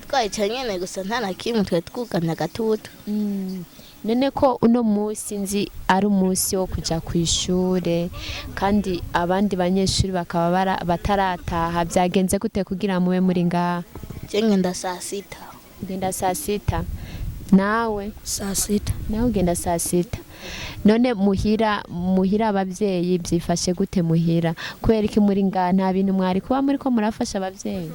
twayica nyene gusa nta na kimwe twe twugamye agatutu. none ko uno musi nzi ari umunsi wo kuja kw'ishure kandi abandi banyeshuri bakaba batarataha byagenze gute kugira mube muri ngaha? Je ngenda saa sita. Ugenda saa sita. Nawe Saa sita. nawe ugenda saa sita. None muhira abavyeyi byifashe gute muhira? Kubera iki muri ngaha nta bintu mwari kuba muri ko murafasha abavyeyi?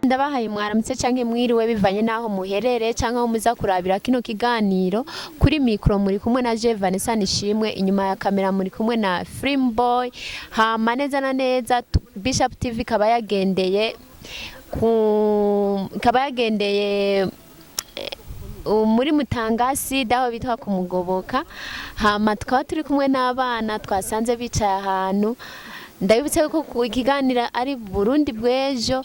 Ndabahaye mwaramutse canke mwiriwe bivanye naho muherere canke aho muza kurabira kino kiganiro. Kuri mikro muri kumwe na Vanessa Nishimwe, inyuma ya kamera muri kumwe na Boy. Hama neza na neza Bishop TV kaba yagendeye muri Mutangasi daho bitwa kumugoboka. Hama tukaba turi kumwe n'abana twasanze bicaye ahantu. Ndabibutse ko kiganira ari Burundi bw'ejo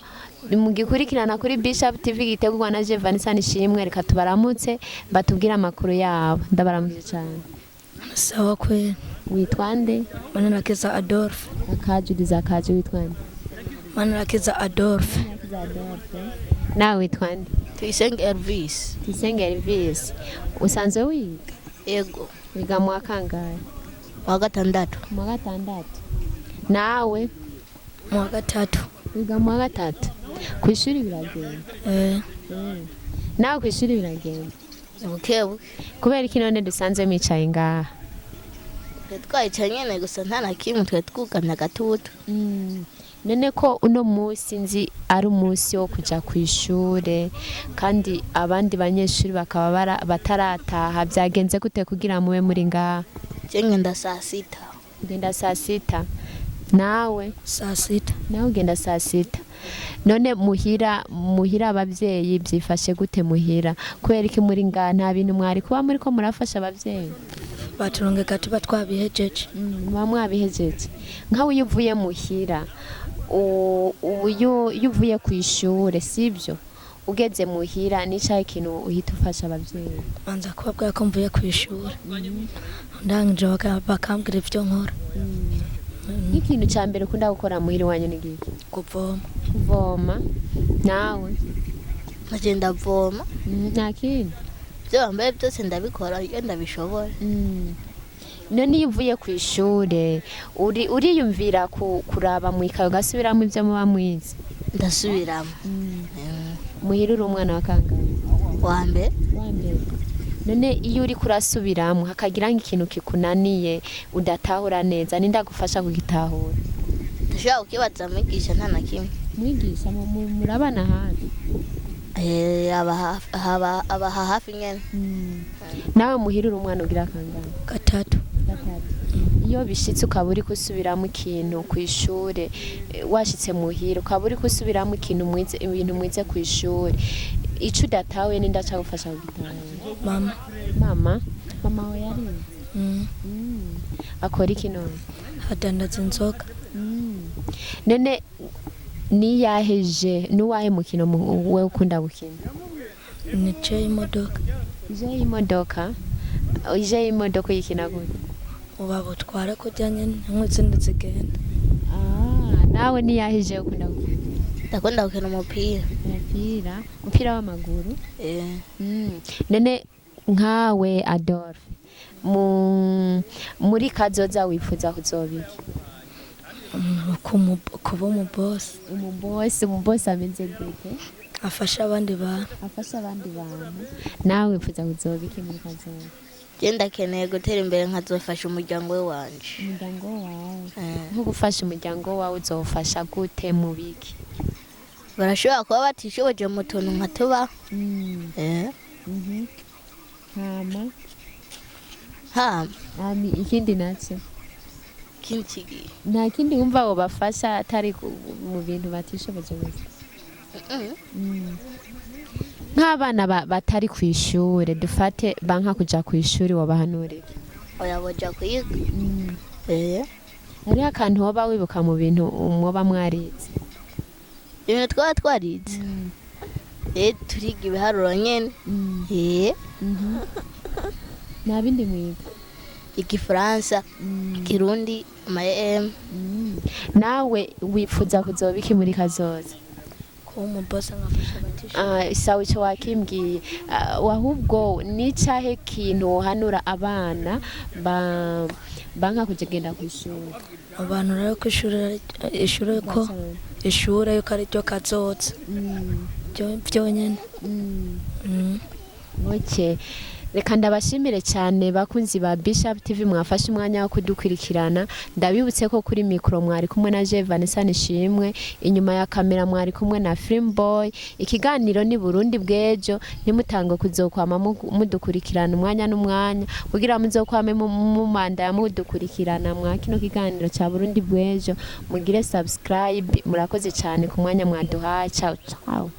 mugikurikirana kuri Bishop TV gitegurwa na Vanessa Nishimwe. Reka tubaramutse batubwira amakuru yabo. Ndabaramutse cyane. Sawa kweli. Witwa nde? Manirakiza Adolphe. Akaje witwa nde? Manirakiza Adolphe. Nawe witwa nde? Tuyisenge Elvis. Tuyisenge Elvis. Usanzwe wiga? Yego. Wiga mu kangahe? Mu gatandatu. Mu gatandatu. Nawe? Mu gatatu. Wiga mu gatatu. Kwishuri biragenda? Nawe kwishuri biragenda? Bukebuke. Kubera iki none dusanzwe micaye ngaha? Twayica nyene gusa nta na kimwe twe twugamye agatutu. None ko uno musi nzi ari umunsi wo kuja kw'ishure kandi abandi banyeshuri bakaba batarataha byagenze gute kugira mube muri ngaha? Je ngenda saa sita. Ugenda saa sita. Nawe saa sita. Nawe ugenda saa sita. None muhira abavyeyi byifashe gute muhira? Kubera iki muri ngaha nta bintu mwari kuba muri ko murafasha abavyeyi? Baturongeka tuba twabihejeje. Mwabihejeje. Nkawe iyo uvuye muhira iyo uvuye kw'ishure sibyo ugeze muhira n'icyayi kintu uhita ufasha abavyeyi? Banza kubabwira ko mvuye kw'ishure. Ndangije bakambwira ivyo nkora. Ikintu cya mbere ukunda gukora muhira wanyu ni giki? Kuvoma. Nawe? Agenda voma. Nta kindi? Byo bambaye byose ndabikora iyo ndabishobora. None iyo uvuye kw'ishure uriyumvira kuraba mu ikayo gasubiramo ibyo muba mwize? Ndasubiramo. Muhira uri umwana wa kangahe? Wa mbere. None iyo uri kurasubiramo hakagira nk'ikintu kikunaniye udatahura neza ninde agufasha kugitahura? Ndashaka kukibaza mwigisha nta na kimwe. Mwigisha murabana hafi? Aba hafi nyene. Nawe muhira uri umwana ugira kangahe? Gatatu. Iyo bishitse ukaba uri kusubiramo ikintu kw'ishure washitse muhira ukaba uri kusubiramo ibintu mwize kw'ishure, ico udatawe ninde aca gufasha kugitahura? Mama we yarize? Akora iki none? Adandaza inzoga. None nuwahe mukino we ukunda gukina? Ni imodoka. Imodoka yikina gute? Ubabutwara kujyanye n'izindi zigenda. Nawe niyaheje ukunda gukina? Ndakunda gukina umupira w'amaguru. None nkawe Adolphe muri kazoza wifuza kuzobiki? Kuba umubosi ameze gute? Afasha abandi bantu. Nawe wifuza kuzobiki muri kazoza? Je ndakeneye gutera imbere nkazofasha umuryango wanje. Umuryango wawe? Nko gufasha umuryango wawe uzofasha gute mu biki? Barashobora kuba batishoboje mu tuntu nka tuba. Ikindi nacyo? Kinchigi. Nta kindi wumva ngo bafasha atari mu bintu batishoboje gusa? Nk'abana batari kw'ishure dufate banka kuja kw'ishure wabahanurira? Oya boja kwiga. Hariho akantu woba wibuka mu bintu mwoba mwarize? Ibintu twaba twarize? Turiga ibiharuro nyene. Nta bindi mwiga? igifaransa kirundi amayem. nawe wifuza kuzoba iki muri kazoza? kuba umubosi nkafasha abatishoboye. sawa ico wakimbwiye. Wahubwo ni cahe kintu wohanura abana banka kugenda kw'ishuri? abantu rero ko ishure yuko ari ryo kazoza byonyene. Okay. Reka ndabashimire cyane bakunzi ba Bishop TV mwafashe umwanya wo kudukurikirana. Ndabibutse ko kuri mikro mwari kumwe na Vanessa Nishimwe, inyuma ya kamera mwari kumwe na Film Boy. Ikiganiro ni Burundi bw'ejo, ntimutange kuzokwama mudukurikirana umwanya n'umwanya kugira muzokwame mu manda ya mudukurikirana mwa kino kiganiro cha Burundi bw'ejo. Mugire subscribe. Murakoze cyane ku mwanya mwaduhaye. Ciao ciao.